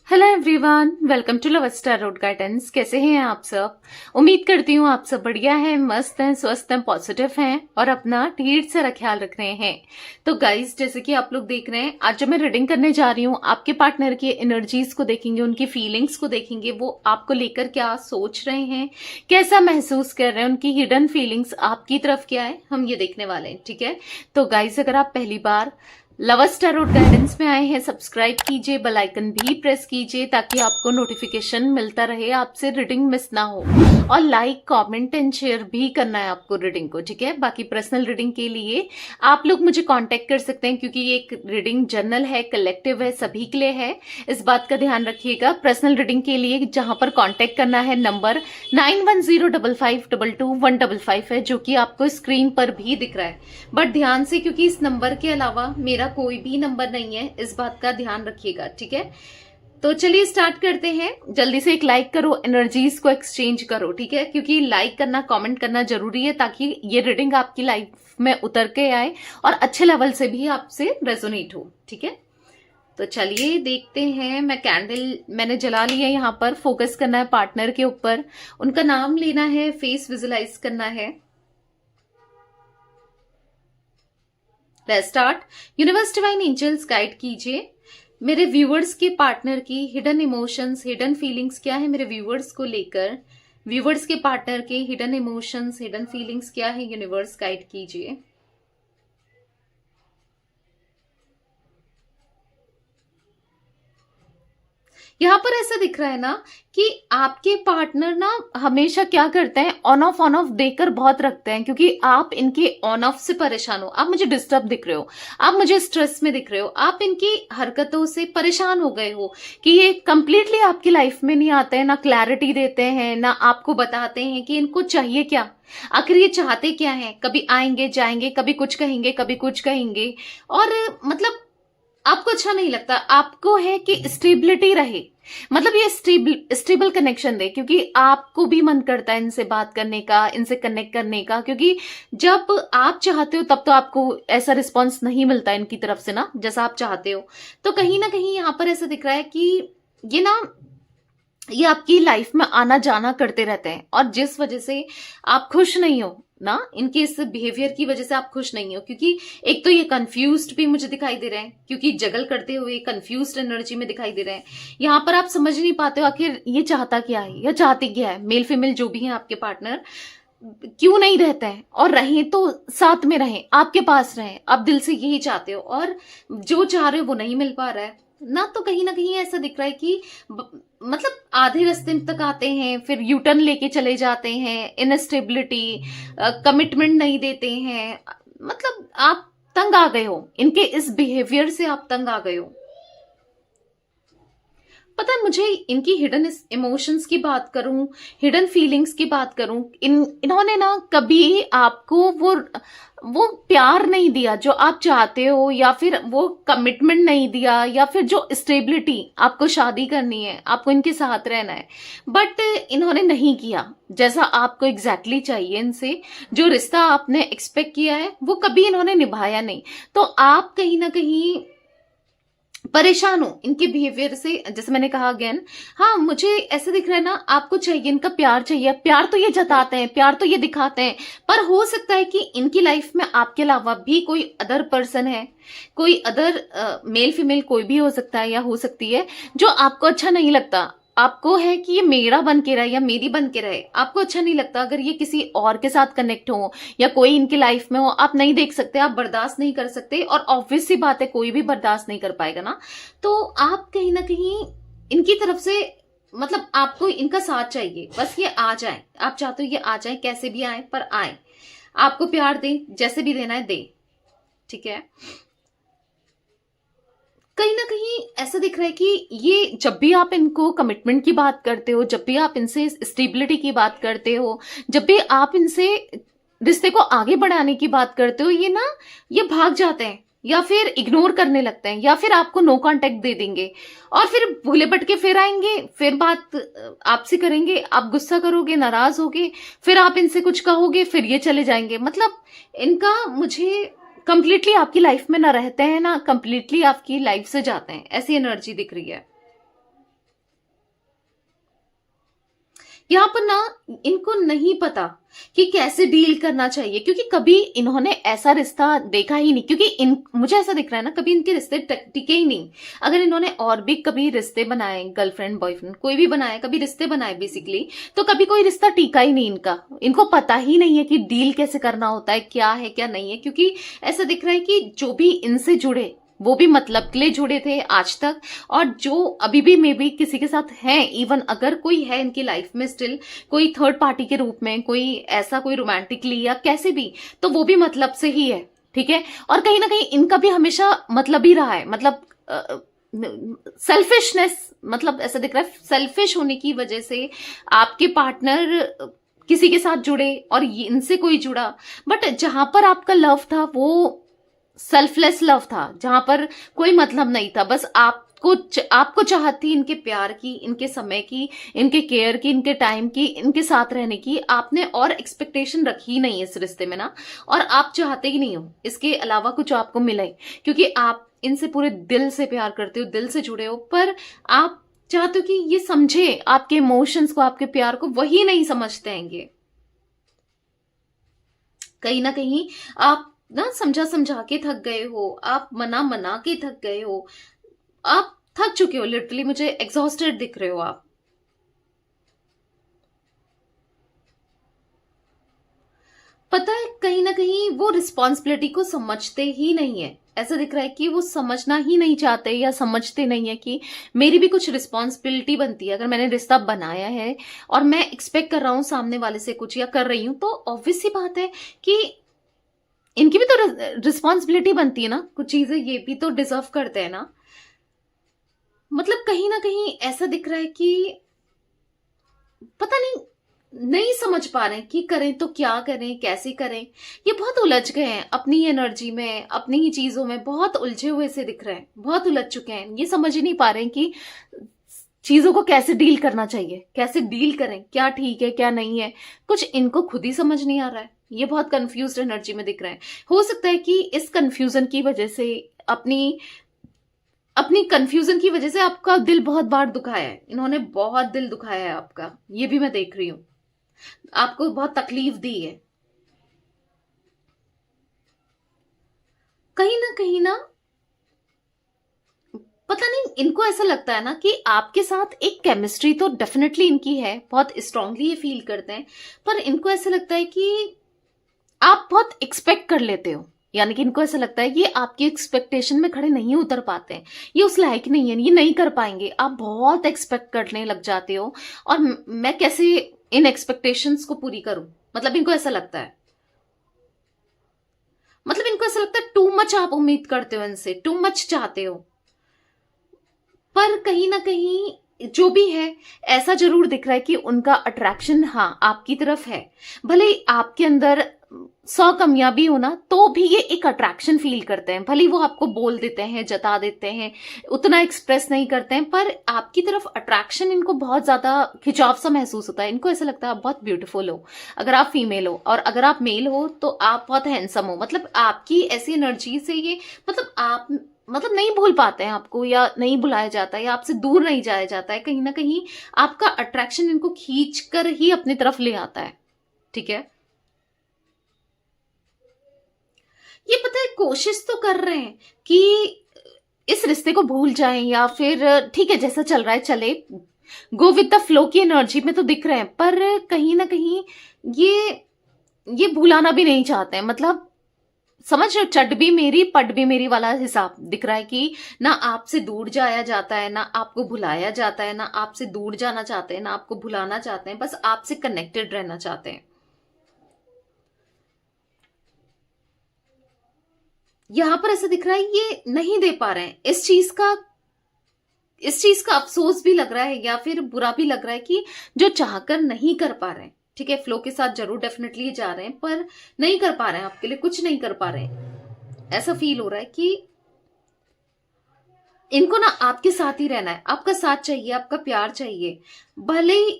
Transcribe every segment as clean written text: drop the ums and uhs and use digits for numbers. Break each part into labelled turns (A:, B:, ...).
A: Hello everyone, welcome to love star road guidance. कैसे हैं आप सब? उम्मीद करती हूँ आप सब बढ़िया हैं, मस्त हैं, स्वस्थ हैं, पॉजिटिव हैं और अपना ढेर सारा ख्याल रख रहे हैं। तो गाइस, जैसे कि आप लोग देख रहे हैं, आज जो मैं रीडिंग करने जा रही हूँ, आपके पार्टनर की एनर्जीज को देखेंगे, उनकी फीलिंग्स को देखेंगे, वो आपको लेकर क्या सोच रहे हैं, कैसा महसूस कर रहे हैं, उनकी हिडन फीलिंग्स आपकी तरफ क्या है, हम ये देखने वाले हैं। ठीक है, तो गाइस, अगर आप पहली बार लव स्टार रोड गाइडेंस में आए हैं, सब्सक्राइब कीजिए, बेल आइकन भी प्रेस कीजिए ताकि आपको नोटिफिकेशन मिलता रहे, आपसे रीडिंग मिस ना हो। और लाइक, कमेंट एंड शेयर भी करना है आपको रीडिंग को। ठीक है, बाकी पर्सनल रीडिंग के लिए आप लोग मुझे कांटेक्ट कर सकते हैं, क्योंकि ये एक रीडिंग जर्नल है, कलेक्टिव है, सभी के लिए है, इस बात का ध्यान रखिएगा। पर्सनल रीडिंग के लिए जहां पर कांटेक्ट करना है, नंबर 9105522155 है, जो कि आपको स्क्रीन पर भी दिख रहा है। बट ध्यान से, क्योंकि इस नंबर के अलावा मेरा कोई भी नंबर नहीं है, इस बात का ध्यान रखिएगा। ठीक है, तो चलिए स्टार्ट करते हैं। जल्दी से एक लाइक करो, एनर्जीज को एक्सचेंज करो। ठीक है, क्योंकि लाइक करना, कमेंट करना जरूरी है ताकि ये रीडिंग आपकी लाइफ में उतर के आए और अच्छे लेवल से भी आपसे रेजोनेट हो। ठीक है, तो चलिए देखते हैं। मैंने जला लिया, यहाँ पर फोकस करना है पार्टनर के ऊपर, उनका नाम लेना है, फेस विजुलाइज करना है। Start. Universe divine angels guide कीजिए मेरे व्यूअर्स के पार्टनर की हिडन इमोशंस, हिडन फीलिंग्स क्या है मेरे व्यूअर्स को लेकर। व्यूअर्स के पार्टनर के हिडन इमोशंस, हिडन फीलिंग्स क्या है, यूनिवर्स गाइड कीजिए। यहाँ पर ऐसा दिख रहा है ना कि आपके पार्टनर ना हमेशा क्या करते हैं, ऑन ऑफ देकर बहुत रखते हैं, क्योंकि आप इनके ऑन ऑफ से परेशान हो। आप मुझे डिस्टर्ब दिख रहे हो, आप मुझे स्ट्रेस में दिख रहे हो, आप इनकी हरकतों से परेशान हो गए हो कि ये कंप्लीटली आपकी लाइफ में नहीं आते हैं, ना क्लैरिटी देते हैं, ना आपको बताते हैं कि इनको चाहिए क्या, आखिर ये चाहते क्या है। कभी आएंगे जाएंगे, कभी कुछ कहेंगे, कभी कुछ कहेंगे, और मतलब आपको अच्छा नहीं लगता। आपको है कि स्टेबिलिटी रहे, मतलब ये स्टेबल कनेक्शन दे, क्योंकि आपको भी मन करता है इनसे बात करने का, इनसे कनेक्ट करने का, क्योंकि जब आप चाहते हो तब तो आपको ऐसा रिस्पांस नहीं मिलता इनकी तरफ से ना, जैसा आप चाहते हो। तो कहीं ना कहीं यहाँ पर ऐसा दिख रहा है कि ये आपकी लाइफ में आना जाना करते रहते हैं, और जिस वजह से आप खुश नहीं हो ना, इनके इस बिहेवियर की वजह से आप खुश नहीं हो, क्योंकि एक तो ये कंफ्यूज्ड भी मुझे दिखाई दे रहे हैं, क्योंकि जगल करते हुए कंफ्यूज्ड एनर्जी में दिखाई दे रहे हैं। यहाँ पर आप समझ नहीं पाते हो आखिर ये चाहता क्या है या चाहती क्या है। मेल फीमेल जो भी है आपके पार्टनर, क्यों नहीं रहते हैं, और रहें तो साथ में रहें, आपके पास रहें, आप दिल से यही चाहते हो, और जो चाह रहे हो वो नहीं मिल पा रहा है ना। तो कहीं ना कहीं ऐसा दिख रहा है कि मतलब आधे रास्ते तक आते हैं, फिर यूटर्न लेके चले जाते हैं, इनस्टेबिलिटी, कमिटमेंट नहीं देते हैं। मतलब आप तंग आ गए हो इनके इस बिहेवियर से, आप तंग आ गए हो। पता है, मुझे इनकी हिडन इमोशंस की बात करूं, हिडन फीलिंग्स की बात करूं, इन्होंने ना कभी आपको वो प्यार नहीं दिया जो आप चाहते हो, या फिर वो कमिटमेंट नहीं दिया, या फिर जो स्टेबिलिटी, आपको शादी करनी है, आपको इनके साथ रहना है, बट इन्होंने नहीं किया जैसा आपको एग्जैक्टली चाहिए। इनसे जो रिश्ता आपने एक्सपेक्ट किया है वो कभी इन्होंने निभाया नहीं। तो आप कहीं ना कहीं परेशान हो इनके बिहेवियर से, जैसे मैंने कहा अगेन। हाँ, मुझे ऐसे दिख रहा है ना, आपको चाहिए, इनका प्यार चाहिए, प्यार तो ये जताते हैं, प्यार तो ये दिखाते हैं, पर हो सकता है कि इनकी लाइफ में आपके अलावा भी कोई अदर पर्सन है, कोई अदर मेल फीमेल कोई भी हो सकता है या हो सकती है, जो आपको अच्छा नहीं लगता। आपको है कि ये मेरा बन के रहे या मेरी बन के रहे, आपको अच्छा नहीं लगता अगर ये किसी और के साथ कनेक्ट हो या कोई इनकी लाइफ में हो। आप नहीं देख सकते, आप बर्दाश्त नहीं कर सकते, और ऑब्वियस सी बात है कोई भी बर्दाश्त नहीं कर पाएगा ना। तो आप कहीं ना कहीं इनकी तरफ से, मतलब आपको इनका साथ चाहिए, बस ये आ जाए, आप चाहते हो ये आ जाए, कैसे भी आए पर आए, आपको प्यार दे, जैसे भी देना है दे। ठीक है, कहीं ना कहीं ऐसा दिख रहा है कि ये जब भी आप इनको कमिटमेंट की बात करते हो, जब भी आप इनसे स्टेबिलिटी की बात करते हो, जब भी आप इनसे रिश्ते को आगे बढ़ाने की बात करते हो, ये भाग जाते हैं, या फिर इग्नोर करने लगते हैं, या फिर आपको नो कांटेक्ट दे देंगे, और फिर भूले भटके फिर आएंगे, फिर बात आपसे करेंगे, आप गुस्सा करोगे, नाराज होगे, फिर आप इनसे कुछ कहोगे, फिर ये चले जाएंगे। मतलब इनका मुझे कंप्लीटली आपकी लाइफ में ना रहते हैं, ना कंप्लीटली आपकी लाइफ से जाते हैं, ऐसी एनर्जी दिख रही है। यहाँ पर ना इनको नहीं पता कि कैसे डील करना चाहिए, क्योंकि कभी इन्होंने ऐसा रिश्ता देखा ही नहीं, क्योंकि इन मुझे ऐसा दिख रहा है ना कभी इनके रिश्ते टिके ही नहीं। अगर इन्होंने और भी कभी रिश्ते बनाए, गर्लफ्रेंड बॉयफ्रेंड कोई भी बनाए, कभी रिश्ते बनाए बेसिकली, तो कभी कोई रिश्ता टिका ही नहीं इनका। इनको पता ही नहीं है कि डील कैसे करना होता है, क्या है क्या नहीं है, क्योंकि ऐसा दिख रहा है कि जो भी इनसे जुड़े वो भी मतलब के लिए जुड़े थे आज तक, और जो अभी भी मे बी किसी के साथ हैं, इवन अगर कोई है इनकी लाइफ में स्टिल कोई थर्ड पार्टी के रूप में, कोई ऐसा कोई रोमांटिकली या कैसे भी, तो वो भी मतलब से ही है, ठीक है। और कहीं ना कहीं इनका भी हमेशा मतलब ही रहा है, मतलब सेल्फिशनेस, मतलब ऐसा दिख रहा है सेल्फिश होने की वजह से आपके पार्टनर किसी के साथ जुड़े और इनसे कोई जुड़ा, बट जहां पर आपका लव था वो सेल्फलेस लव था, जहां पर कोई मतलब नहीं था, बस आपको चाहत थी इनके प्यार की, इनके समय की, इनके केयर की, इनके टाइम की, इनके साथ रहने की। आपने और एक्सपेक्टेशन रखी ही नहीं इस रिश्ते में ना, और आप चाहते ही नहीं हो इसके अलावा कुछ आपको मिले, क्योंकि आप इनसे पूरे दिल से प्यार करते हो, दिल से जुड़े हो, पर आप चाहते हो कि ये समझे आपके इमोशंस को, आपके प्यार को, वही नहीं समझते हैं ये। कहीं ना कहीं आप ना समझा समझा के थक गए हो, आप मना मना के थक गए हो, आप थक चुके हो, लिटरली मुझे एग्जॉस्टेड दिख रहे हो आप। पता है कहीं ना कहीं वो रिस्पॉन्सिबिलिटी को समझते ही नहीं है, ऐसा दिख रहा है कि वो समझना ही नहीं चाहते या समझते नहीं है कि मेरी भी कुछ रिस्पॉन्सिबिलिटी बनती है। अगर मैंने रिश्ता बनाया है और मैं एक्सपेक्ट कर रहा हूं सामने वाले से कुछ या कर रही हूं, तो ऑब्वियस सी बात है कि इनकी भी तो रिस्पॉन्सिबिलिटी बनती है ना, कुछ चीजें ये भी तो डिजर्व करते हैं ना। मतलब कहीं ना कहीं ऐसा दिख रहा है कि पता नहीं समझ पा रहे हैं कि करें तो क्या करें, कैसे करें। ये बहुत उलझ गए हैं अपनी एनर्जी में, अपनी ही चीजों में, बहुत उलझे हुए से दिख रहे हैं, बहुत उलझ चुके हैं। ये समझ ही नहीं पा रहे हैं कि चीजों को कैसे डील करना चाहिए, कैसे डील करें, क्या ठीक है क्या नहीं है, कुछ इनको खुद ही समझ नहीं आ रहा है। ये बहुत कंफ्यूज्ड एनर्जी में दिख रहे हैं। हो सकता है कि इस कंफ्यूजन की वजह से, अपनी अपनी कंफ्यूजन की वजह से आपका दिल बहुत बार दुखाया है, इन्होंने बहुत दिल दुखाया है आपका, ये भी मैं देख रही हूं, आपको बहुत तकलीफ दी है। कहीं ना पता नहीं इनको ऐसा लगता है ना कि आपके साथ एक केमिस्ट्री तो डेफिनेटली इनकी है, बहुत स्ट्रांगली ये फील करते हैं, पर इनको ऐसा लगता है कि आप बहुत एक्सपेक्ट कर लेते हो, यानी कि इनको ऐसा लगता है कि आपकी एक्सपेक्टेशन में खड़े नहीं उतर पाते हैं, ये उस लायक नहीं है, ये नहीं कर पाएंगे, आप बहुत एक्सपेक्ट करने लग जाते हो, और मैं कैसे इन एक्सपेक्टेशंस को पूरी करूं, मतलब इनको ऐसा लगता है, मतलब इनको ऐसा लगता है टू मच आप उम्मीद करते हो इनसे, टू मच चाहते हो। पर कहीं ना कहीं जो भी है, ऐसा जरूर दिख रहा है कि उनका अट्रैक्शन हाँ आपकी तरफ है, भले ही आपके अंदर 100 कमियां भी हो ना, तो भी ये एक अट्रैक्शन फील करते हैं, भले वो आपको बोल देते हैं, जता देते हैं, उतना एक्सप्रेस नहीं करते हैं, पर आपकी तरफ अट्रैक्शन इनको बहुत ज्यादा खिंचाव सा महसूस होता है। इनको ऐसा लगता है आप बहुत ब्यूटीफुल हो, अगर आप फीमेल हो, और अगर आप मेल हो तो आप बहुत हैंडसम हो, मतलब आपकी ऐसी एनर्जी से ये, मतलब आप मतलब नहीं भूल पाते हैं आपको, या नहीं बुलाया जाता है, या आपसे दूर नहीं जाया जाता है, कहीं ना कहीं आपका अट्रैक्शन इनको खींच कर ही अपनी तरफ ले आता है, ठीक है। ये पता है कोशिश तो कर रहे हैं कि इस रिश्ते को भूल जाएं, या फिर ठीक है जैसा चल रहा है चले, गो विद द फ्लो की एनर्जी में तो दिख रहे हैं, पर कहीं ना कहीं ये भूलाना भी नहीं चाहते हैं, मतलब समझ रहे हो, चट भी मेरी पट भी मेरी वाला हिसाब दिख रहा है कि ना आपसे दूर जाया जाता है, ना आपको भुलाया जाता है, ना आपसे दूर जाना चाहते हैं, ना आपको भुलाना चाहते हैं, बस आपसे कनेक्टेड रहना चाहते हैं। यहां पर ऐसा दिख रहा है ये नहीं दे पा रहे हैं, इस चीज का अफसोस भी लग रहा है, या फिर बुरा भी लग रहा है कि जो चाहकर नहीं कर पा रहे हैं, ठीक है, फ्लो के साथ जरूर डेफिनेटली जा रहे हैं, पर नहीं कर पा रहे हैं, आपके लिए कुछ नहीं कर पा रहे हैं। ऐसा फील हो रहा है कि इनको ना आपके साथ ही रहना है, आपका साथ चाहिए, आपका प्यार चाहिए, भले ही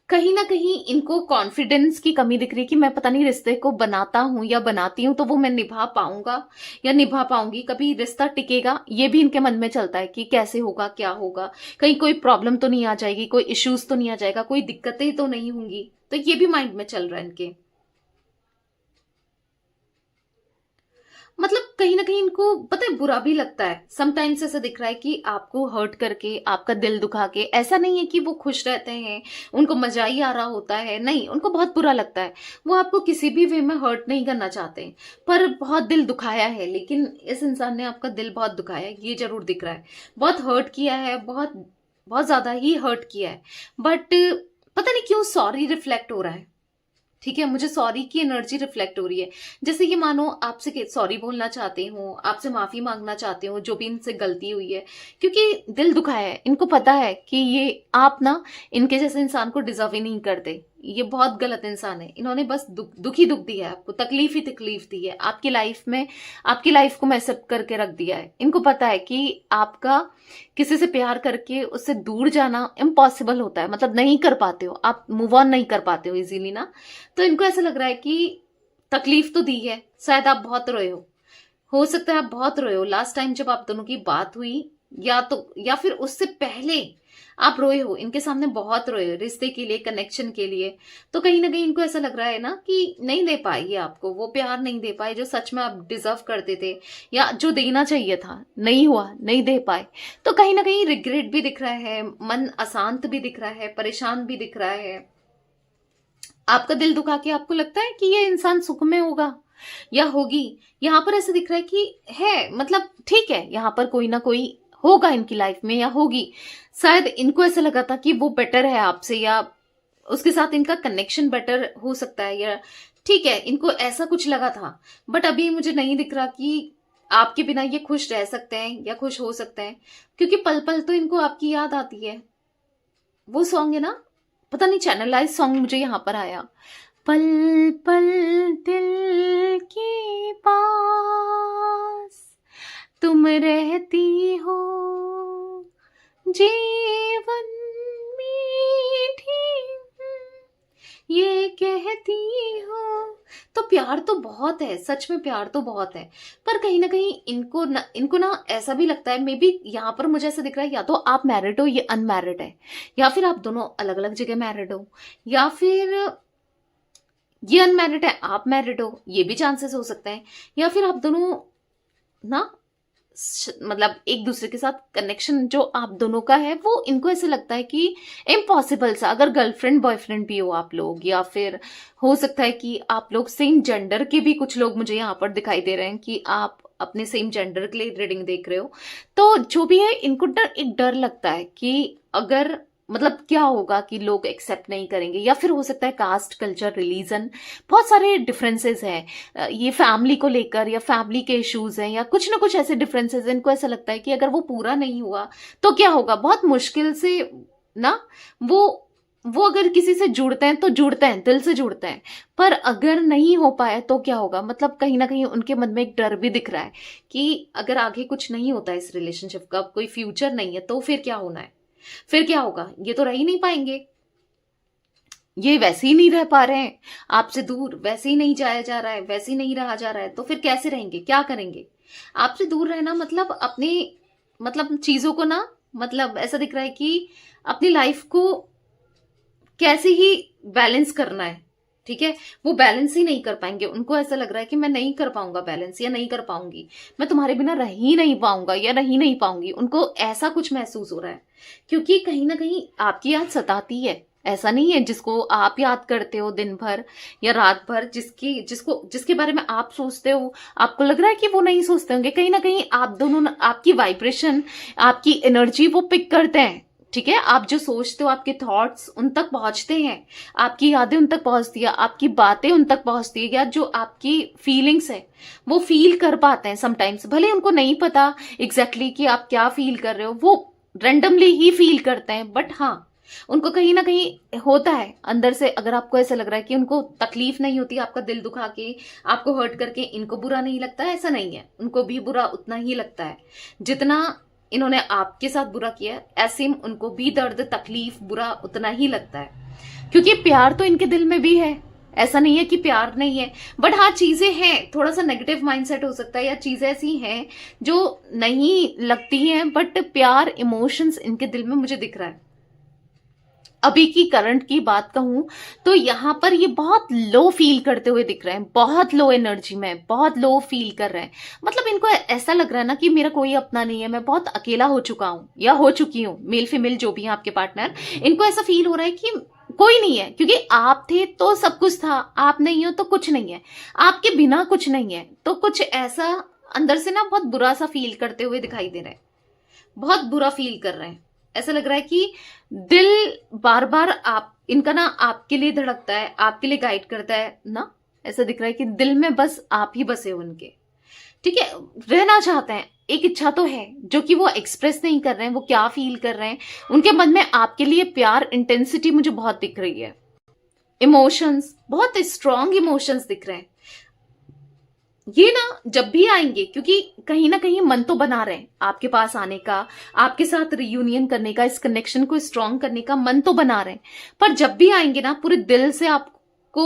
A: कहीं ना कहीं इनको कॉन्फिडेंस की कमी दिख रही है कि मैं पता नहीं रिश्ते को बनाता हूं या बनाती हूं तो वो मैं निभा पाऊंगा या निभा पाऊंगी, कभी रिश्ता टिकेगा, ये भी इनके मन में चलता है कि कैसे होगा, क्या होगा, कहीं कोई प्रॉब्लम तो नहीं आ जाएगी, कोई इश्यूज तो नहीं आ जाएगा, कोई दिक्कतें तो नहीं होंगी, तो ये भी माइंड में चल रहा है इनके। मतलब कहीं ना कहीं इनको पता है बुरा भी लगता है, समटाइम्स ऐसा दिख रहा है कि आपको हर्ट करके, आपका दिल दुखा के, ऐसा नहीं है कि वो खुश रहते हैं, उनको मजा ही आ रहा होता है, नहीं, उनको बहुत बुरा लगता है। वो आपको किसी भी वे में हर्ट नहीं करना चाहते, पर बहुत दिल दुखाया है, लेकिन इस इंसान ने आपका दिल बहुत दुखाया है, ये जरूर दिख रहा है, बहुत हर्ट किया है, बहुत बहुत ज्यादा ही हर्ट किया है, बट पता नहीं क्यों सॉरी रिफ्लेक्ट हो रहा है। ठीक है, मुझे सॉरी की एनर्जी रिफ्लेक्ट हो रही है, जैसे कि मानो आपसे सॉरी बोलना चाहते हो, आपसे माफी मांगना चाहते हो जो भी इनसे गलती हुई है, क्योंकि दिल दुखाया है, इनको पता है कि ये आप ना इनके जैसे इंसान को डिजर्व ही नहीं करते, ये बहुत गलत इंसान है, इन्होंने बस दुख ही दुख दिया है आपको, तकलीफ ही तकलीफ दी है आपकी लाइफ में, आपकी लाइफ को मैसअप करके रख दिया है। इनको पता है कि आपका किसी से प्यार करके उससे दूर जाना इम्पॉसिबल होता है, मतलब नहीं कर पाते हो आप, मूव ऑन नहीं कर पाते हो इजीली ना। तो इनको ऐसा लग रहा है कि तकलीफ तो दी है, शायद आप बहुत रोए हो सकता है आप बहुत रोए हो, लास्ट टाइम जब आप दोनों की बात हुई या फिर उससे पहले आप रोए हो, इनके सामने बहुत रोए हो रिश्ते के लिए, कनेक्शन के लिए। तो कहीं ना कहीं इनको ऐसा लग रहा है ना कि नहीं दे पाई है आपको, वो प्यार नहीं दे पाए जो सच में आप डिजर्व करते थे, या जो देना चाहिए था नहीं हुआ, नहीं दे पाए। तो कहीं ना कहीं रिग्रेट भी दिख रहा है, मन अशांत भी दिख रहा है, परेशान भी दिख रहा है। आपका दिल दुखा के आपको लगता है कि ये इंसान सुख में होगा या होगी, यहाँ पर ऐसा दिख रहा है कि है, मतलब ठीक है, यहाँ पर कोई ना कोई होगा इनकी लाइफ में या होगी, शायद इनको ऐसा लगा था कि वो बेटर है आपसे, या उसके साथ इनका कनेक्शन बेटर हो सकता है, या ठीक है इनको ऐसा कुछ लगा था, बट अभी मुझे नहीं दिख रहा कि आपके बिना ये खुश रह सकते हैं या खुश हो सकते हैं, क्योंकि पल पल तो इनको आपकी याद आती है। वो सॉन्ग है ना, पता नहीं चैनलाइज सॉन्ग मुझे यहाँ पर आया, पल पल दिल के पास तुम रहती हो, जीवन मीठी ये कहती हो। तो प्यार तो बहुत है, सच में प्यार तो बहुत है, पर कहीं ना कहीं इनको ना ऐसा भी लगता है, मे बी यहाँ पर मुझे ऐसा दिख रहा है या तो आप मैरिड हो, ये अनमैरिड है, या फिर आप दोनों अलग अलग जगह मैरिड हो, या फिर ये अनमैरिड है आप मैरिड हो, ये भी चांसेस हो सकते हैं, या फिर आप दोनों ना मतलब एक दूसरे के साथ कनेक्शन जो आप दोनों का है वो इनको ऐसे लगता है कि इम्पॉसिबल सा, अगर गर्लफ्रेंड बॉयफ्रेंड भी हो आप लोग, या फिर हो सकता है कि आप लोग सेम जेंडर के भी, कुछ लोग मुझे यहाँ पर दिखाई दे रहे हैं कि आप अपने सेम जेंडर के लिए रीडिंग देख रहे हो, तो जो भी है इनको एक डर लगता है कि अगर मतलब क्या होगा कि लोग एक्सेप्ट नहीं करेंगे, या फिर हो सकता है कास्ट, कल्चर, रिलीजन, बहुत सारे डिफरेंसेस हैं, ये फैमिली को लेकर या फैमिली के इश्यूज हैं, या कुछ ना कुछ ऐसे डिफरेंसेस हैं, इनको ऐसा लगता है कि अगर वो पूरा नहीं हुआ तो क्या होगा, बहुत मुश्किल से ना वो अगर किसी से जुड़ते हैं तो जुड़ते हैं, दिल से जुड़ते हैं, पर अगर नहीं हो पाया तो क्या होगा, मतलब कहीं ना कहीं उनके मन में एक डर भी दिख रहा है कि अगर आगे कुछ नहीं होता इस रिलेशनशिप का, कोई फ्यूचर नहीं है, तो फिर क्या होना है, फिर क्या होगा, ये तो रह ही नहीं पाएंगे, ये वैसे ही नहीं रह पा रहे हैं आपसे दूर, वैसे ही नहीं जाया जा रहा है, वैसे ही नहीं रहा जा रहा है, तो फिर कैसे रहेंगे, क्या करेंगे। आपसे दूर रहना मतलब अपने मतलब चीजों को ना, मतलब ऐसा दिख रहा है कि अपनी लाइफ को कैसे ही बैलेंस करना है, ठीक है, वो बैलेंस ही नहीं कर पाएंगे, उनको ऐसा लग रहा है कि मैं नहीं कर पाऊंगा बैलेंस, या नहीं कर पाऊंगी, मैं तुम्हारे बिना रह ही नहीं पाऊंगा या रह ही नहीं पाऊंगी, उनको ऐसा कुछ महसूस हो रहा है, क्योंकि कहीं ना कहीं आपकी याद सताती है, ऐसा नहीं है जिसको आप याद करते हो दिन भर या रात भर, जिसके बारे में आप सोचते हो, आपको लग रहा है कि वो नहीं सोचते होंगे, कहीं ना कहीं आप दोनों आपकी वाइब्रेशन, आपकी एनर्जी वो पिक करते हैं, ठीक है, आप जो सोचते हो, आपके थॉट्स उन तक पहुंचते हैं, आपकी यादें उन तक पहुंचती है, आपकी बातें उन तक पहुंचती है, या जो आपकी फीलिंग्स है वो फील कर पाते हैं समटाइम्स, भले उनको नहीं पता एग्जैक्टली कि आप क्या फील कर रहे हो, वो रेंडमली ही फील करते हैं, बट हाँ उनको कहीं ना कहीं होता है अंदर से। अगर आपको ऐसा लग रहा है कि उनको तकलीफ नहीं होती आपका दिल दुखा के, आपको हर्ट करके, इनको बुरा नहीं लगता, ऐसा नहीं है, उनको भी बुरा उतना ही लगता है जितना इन्होंने आपके साथ बुरा किया, ऐसे उनको भी दर्द, तकलीफ, बुरा उतना ही लगता है। क्योंकि प्यार तो इनके दिल में भी है, ऐसा नहीं है कि प्यार नहीं है, बट हाँ चीजें हैं, थोड़ा सा नेगेटिव माइंडसेट हो सकता है, या चीजें ऐसी हैं जो नहीं लगती हैं, बट प्यार इमोशंस इनके दिल में मुझे दिख रहा है। अभी की करंट की बात कहूं तो यहां पर ये बहुत लो फील करते हुए दिख रहे हैं, बहुत लो एनर्जी में, बहुत लो फील कर रहे हैं। मतलब इनको ऐसा लग रहा है ना कि मेरा कोई अपना नहीं है, मैं बहुत अकेला हो चुका हूं या हो चुकी हूं, मेल फीमेल जो भी है आपके पार्टनर, इनको ऐसा फील हो रहा है कि कोई नहीं है, क्योंकि आप थे तो सब कुछ था, आप नहीं हो तो कुछ नहीं है, आपके बिना कुछ नहीं है। तो कुछ ऐसा अंदर से ना बहुत बुरा सा फील करते हुए दिखाई दे रहे हैं, बहुत बुरा फील कर रहे हैं। ऐसा लग रहा है कि दिल बार बार आप इनका ना आपके लिए धड़कता है, आपके लिए गाइड करता है ना। ऐसा दिख रहा है कि दिल में बस आप ही बसे हो उनके, ठीक है, रहना चाहते हैं। एक इच्छा तो है जो कि वो एक्सप्रेस नहीं कर रहे हैं, वो क्या फील कर रहे हैं, उनके मन में आपके लिए प्यार, इंटेंसिटी मुझे बहुत दिख रही है। इमोशंस, बहुत स्ट्रॉन्ग इमोशंस दिख रहे हैं। ये ना जब भी आएंगे, क्योंकि कहीं ना कहीं मन तो बना रहे हैं आपके पास आने का, आपके साथ रियूनियन करने का, इस कनेक्शन को स्ट्रॉन्ग करने का मन तो बना रहे हैं, पर जब भी आएंगे ना पूरे दिल से आपको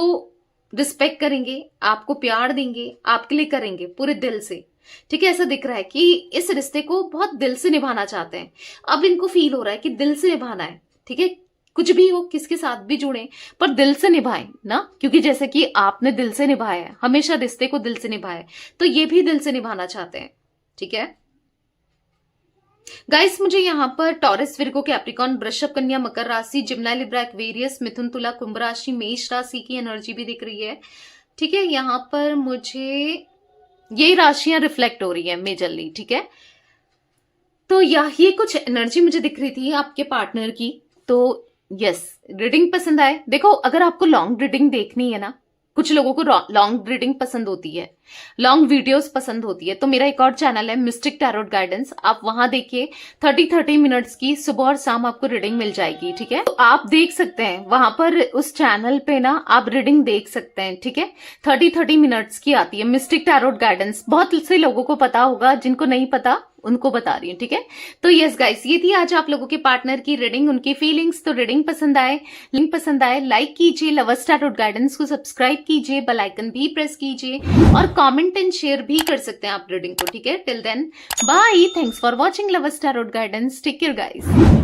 A: रिस्पेक्ट करेंगे, आपको प्यार देंगे, आपके लिए करेंगे पूरे दिल से, ठीक है। ऐसा दिख रहा है कि इस रिश्ते को बहुत दिल से निभाना चाहते हैं। अब इनको फील हो रहा है कि दिल से निभाना है, ठीक है, कुछ भी हो, किसके साथ भी जुड़े, पर दिल से निभाएं ना, क्योंकि जैसे कि आपने दिल से निभाया है, हमेशा रिश्ते को दिल से निभाया, तो ये भी दिल से निभाना चाहते हैं, ठीक है। गाइस मुझे यहाँ पर टॉरस, विर्गो, कैप्रिकॉर्न, वृषभ, कन्या, मकर राशि, जिम्नाई, लिब्रा, एक्वेरियस, मिथुन, तुला, कुंभ राशि, मेष राशि की एनर्जी भी दिख रही है, ठीक है। यहाँ पर मुझे ये राशियां रिफ्लेक्ट हो रही है मेजरली, ठीक है। तो ये कुछ एनर्जी मुझे दिख रही थी आपके पार्टनर की। तो यस, रीडिंग पसंद आए, देखो अगर आपको लॉन्ग रीडिंग देखनी है ना, कुछ लोगों को लॉन्ग रीडिंग पसंद होती है, लॉन्ग वीडियोस पसंद होती है, तो मेरा एक और चैनल है मिस्टिक टैरोट गाइडेंस, आप वहां देखिए 30 मिनट्स की सुबह और शाम आपको रीडिंग मिल जाएगी, ठीक है। तो आप देख सकते हैं वहां पर उस चैनल पे ना, आप रीडिंग देख सकते हैं, ठीक है। 30 मिनट्स की आती है मिस्टिक टैरोट गाइडेंस, बहुत से लोगों को पता होगा, जिनको नहीं पता उनको बता रही हूँ, ठीक है। तो यस गाइस, ये थी आज आप लोगों के पार्टनर की रीडिंग, उनकी फीलिंग्स। तो रीडिंग पसंद आए, लिंक पसंद आए, लाइक कीजिए, लवर्स टैरोट गाइडेंस को सब्सक्राइब कीजिए, बेल आइकन भी प्रेस कीजिए, और कमेंट एंड शेयर भी कर सकते हैं आप रीडिंग को, ठीक है। Till then bye, thanks for watching lovers tarot guidance, take care guys.